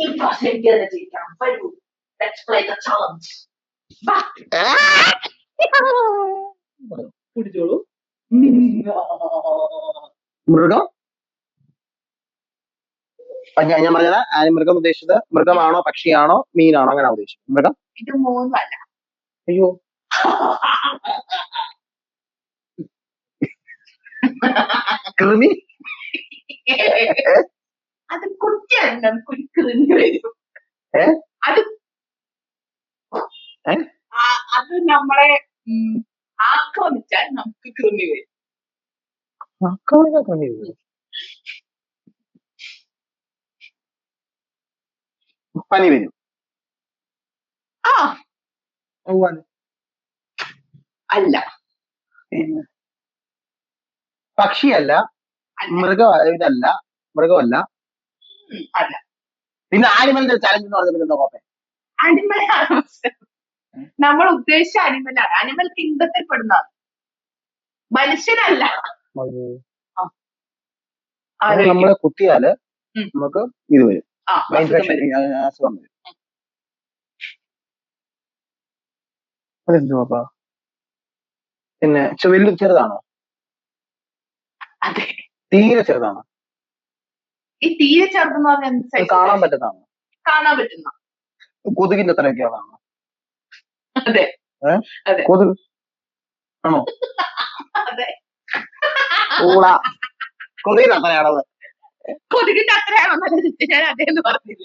എനിക്ക് തന്നെ ജയിക്കാം. വരൂ, let's play the challenge. വാ, കുടിച്ചോളൂ. മൃഗം ഞാൻ പറഞ്ഞത് മൃഗം ഉദ്ദേശിച്ചത് മൃഗമാണോ പക്ഷിയാണോ മീനാണോ അങ്ങനെ ഉദ്ദേശിച്ചത് മൃഗം ഇത് മൂന്നല്ല. അയ്യോ കൃമി അത് കുറ്റിയാണ്, നമുക്ക് ഒരു കൃമി വരും. അത് അത് നമ്മളെ ആക്രമിച്ചാൽ നമുക്ക് കൃമി വരും. പനി വരും. അല്ല, പക്ഷിയല്ല, ഇതല്ല, മൃഗമല്ല, അല്ല. പിന്നെ ആനിമലിന്റെ ചലഞ്ച് എന്ന് പറഞ്ഞിട്ട് അനിമൽ നമ്മൾ ഉദ്ദേശിച്ച അനിമലാണ്. അനിമൽ കിങ്ഡത്തിൽ പെടുന്നതാണ്, മനുഷ്യനല്ല. നമ്മളെ കുത്തിയാല് നമുക്ക് ഇത് വരും, അസുഖം വരും. അതെന്തുവാ? പിന്നെ ചെറുതാണോ? അതെ. തീരെ ചെറുതാണോ? ഈ തീരെ ചെറുതെന്ന് പറഞ്ഞാൽ കാണാൻ പറ്റുന്നതാണോ? കാണാൻ പറ്റുന്ന. കൊതുകിന്റെ അത്രയൊക്കെയാണോ? അതെ. കൊതുക് ആണോ? അതെ. കൊതുകിന്റെ അത്രയാണോ? കൊതുകിന്റെ അത്രയാണോ ഞാൻ അതേന്ന് പറഞ്ഞില്ല.